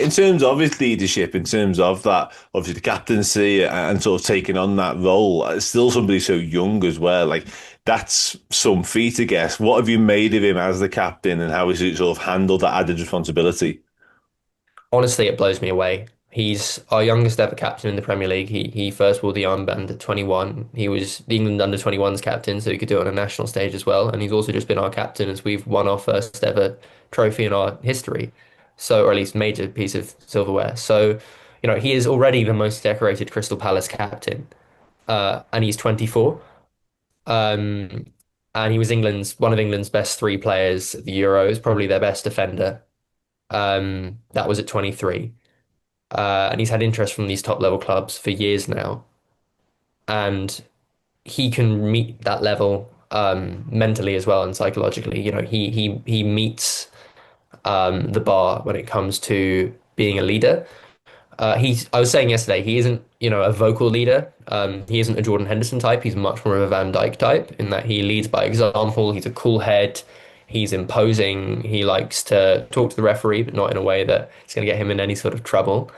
in terms of his leadership, in terms of that, obviously the captaincy and sort of taking on that role, still somebody so young as well. Like that's some feat, I guess. What have you made of him as the captain, and how has he sort of handled that added responsibility? Honestly, it blows me away. He's our youngest ever captain in the Premier League. He first wore the armband at 21. He was the England under 21s captain, so he could do it on a national stage as well. And he's also just been our captain as we've won our first ever trophy in our history. So, or at least major piece of silverware. So, he is already the most decorated Crystal Palace captain, and he's 24. Um, and he was England's one of England's best three players at the Euros, probably their best defender. That was at 23. And he's had interest from these top level clubs for years now. And he can meet that level mentally as well and psychologically. He meets the bar when it comes to being a leader. I was saying yesterday, he isn't, a vocal leader. He isn't a Jordan Henderson type. He's much more of a Van Dijk type in that he leads by example. He's a cool head. He's imposing. He likes to talk to the referee, but not in a way that is going to get him in any sort of trouble.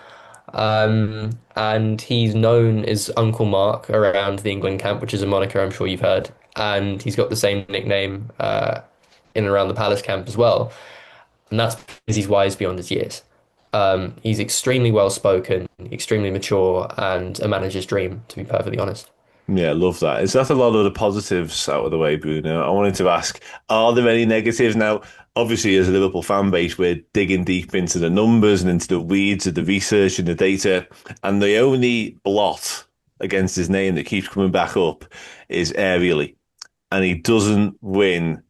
And he's known as Uncle Mark around the England camp, which is a moniker I'm sure you've heard. And he's got the same nickname in and around the Palace camp as well. And that's because he's wise beyond his years. He's extremely well spoken, extremely mature, and a manager's dream, to be perfectly honest. Yeah, love that. Is that a lot of the positives out of the way, Bruno? I wanted to ask, are there any negatives? Now, obviously, as a Liverpool fan base, we're digging deep into the numbers and into the weeds of the research and the data. And the only blot against his name that keeps coming back up is aerially. And he doesn't win.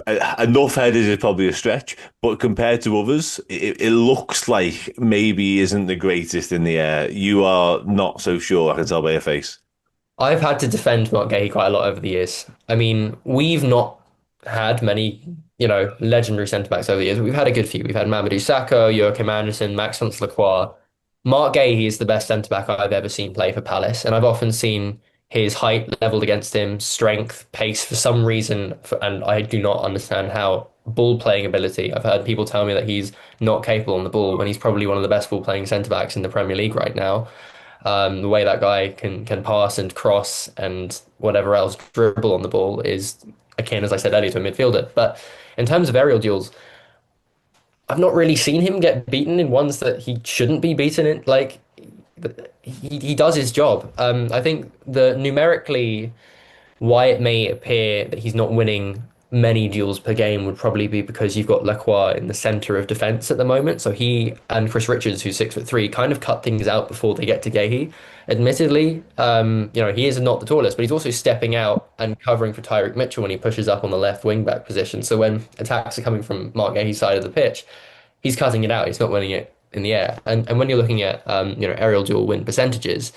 Enough headers is probably a stretch, but compared to others, it looks like maybe he isn't the greatest in the air. You are not so sure, I can tell by your face. I've had to defend Marc Guehi quite a lot over the years. I mean, we've not had many, legendary centre backs over the years. We've had a good few. We've had Mamadou Sakho, Joachim Andersen, Maxence Lacroix. Marc Guehi is the best centre back I've ever seen play for Palace, and I've often seen his height leveled against him, strength, pace for some reason, and I do not understand how. Ball playing ability. I've heard people tell me that he's not capable on the ball when he's probably one of the best ball playing centre backs in the Premier League right now. The way that guy can pass and cross and whatever else dribble on the ball is akin, as I said earlier, to a midfielder. But in terms of aerial duels, I've not really seen him get beaten in ones that he shouldn't be beaten in. Like he does his job. I think the numerically why it may appear that he's not winning many duels per game would probably be because you've got Lacroix in the center of defense at the moment. So he and Chris Richards, who's 6'3", kind of cut things out before they get to Guehi. Admittedly, he is not the tallest, but he's also stepping out and covering for Tyreek Mitchell when he pushes up on the left wing back position. So when attacks are coming from Mark Guehi's side of the pitch, he's cutting it out. He's not winning it in the air. And when you're looking at aerial duel win percentages,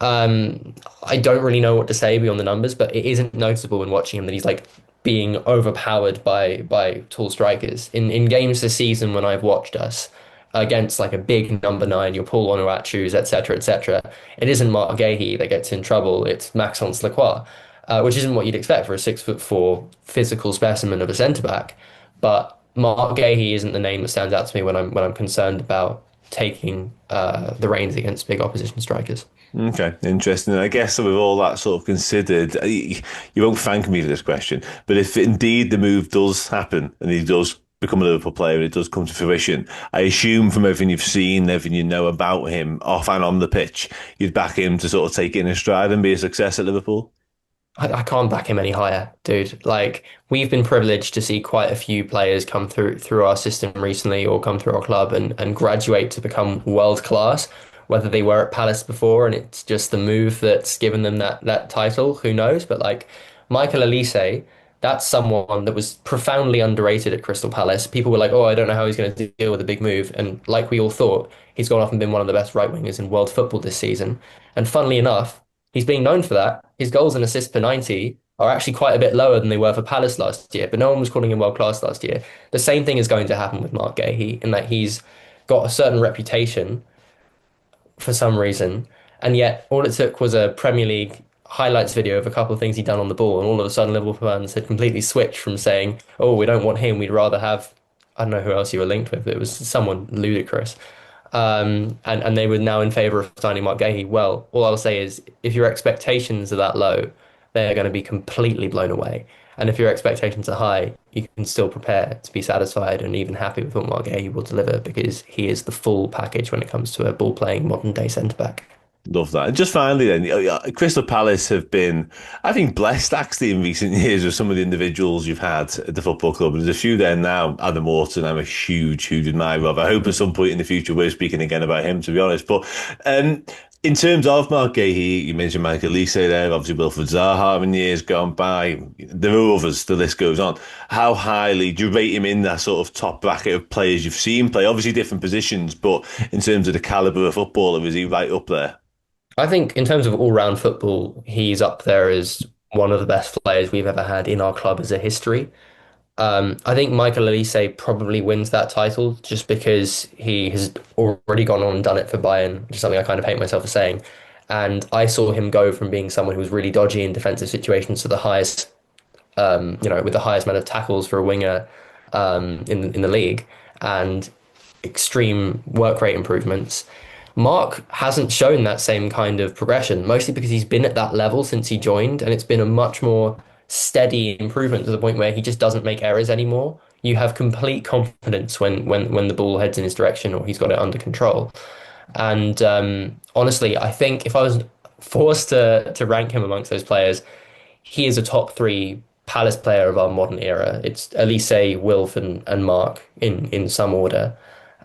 I don't really know what to say beyond the numbers, but it isn't noticeable when watching him that he's like being overpowered by tall strikers. In games this season when I've watched us against like a big number nine, your Paul Onuachu's, etc., etc., it isn't Marc Guehi that gets in trouble. It's Maxence Lacroix, which isn't what you'd expect for a 6'4" physical specimen of a centre back. But Marc Guehi isn't the name that stands out to me when I'm concerned about taking the reins against big opposition strikers. Okay, interesting. And I guess with all that sort of considered, you won't thank me for this question, but if indeed the move does happen and he does become a Liverpool player and it does come to fruition, I assume from everything you've seen, everything you know about him off and on the pitch, you'd back him to sort of take it in a stride and be a success at Liverpool. I can't back him any higher, dude. Like we've been privileged to see quite a few players come through our system recently or come through our club and graduate to become world class, whether they were at Palace before and it's just the move that's given them that title, who knows? But like Michael Olise, that's someone that was profoundly underrated at Crystal Palace. People were like, "Oh, I don't know how he's going to deal with a big move," and like we all thought, he's gone off and been one of the best right wingers in world football this season. And funnily enough, he's being known for that. His goals and assists per 90 are actually quite a bit lower than they were for Palace last year, but no one was calling him world class last year. The same thing is going to happen with Marc Guehi in that he's got a certain reputation for some reason, and yet all it took was a Premier League highlights video of a couple of things he'd done on the ball, and all of a sudden Liverpool fans had completely switched from saying, "Oh, we don't want him. We'd rather have I don't know who else you were linked with. It was someone ludicrous. And they were now in favour of signing Marc Guehi. Well, all I'll say is if your expectations are that low, they're going to be completely blown away. And if your expectations are high, you can still prepare to be satisfied and even happy with what Marc Guehi will deliver because he is the full package when it comes to a ball playing modern day centre back. Love that. And just finally, then, Crystal Palace have been, I think, blessed actually in recent years with some of the individuals you've had at the football club. There's a few there now. Adam Orton, I'm a huge, huge admirer of. I hope at some point in the future we're speaking again about him, to be honest. But um, in terms of Mark Guehi, you mentioned Michael Elise there, obviously Wilfred Zaha in years gone by. There are others, the list goes on. How highly do you rate him in that sort of top bracket of players you've seen play? Obviously different positions, but in terms of the calibre of footballer, is he right up there? I think in terms of all-round football, he's up there as one of the best players we've ever had in our club as a history. I think Michael Elise probably wins that title just because he has already gone on and done it for Bayern, which is something I kind of hate myself for saying. And I saw him go from being someone who was really dodgy in defensive situations to the highest, with the highest amount of tackles for a winger in the league, and extreme work rate improvements. Mark hasn't shown that same kind of progression, mostly because he's been at that level since he joined, and it's been a much more steady improvement to the point where he just doesn't make errors anymore. You have complete confidence when the ball heads in his direction or he's got it under control. And honestly, I think if I was forced to rank him amongst those players, he is a top three Palace player of our modern era. It's Elise, Wilf, and Mark in some order.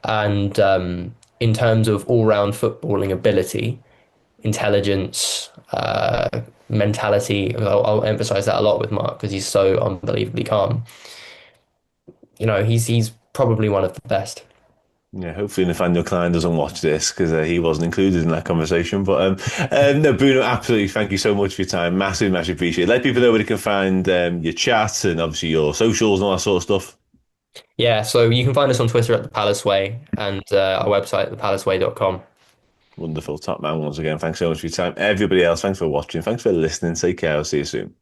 And in terms of all-round footballing ability, intelligence, mentality, I'll emphasize that a lot with Mark because he's so unbelievably calm. He's probably one of the best. Yeah, hopefully Nathaniel Klein doesn't watch this because he wasn't included in that conversation. But no, Bruno, absolutely, thank you so much for your time. Massive, massive appreciate it. Let people know where they can find your chat and obviously your socials and all that sort of stuff. Yeah, so you can find us on Twitter at the Palace Way and our website, thepalaceway.com. Wonderful, top man. Once again, thanks so much for your time. Everybody else, thanks for watching. Thanks for listening. Take care. I'll see you soon.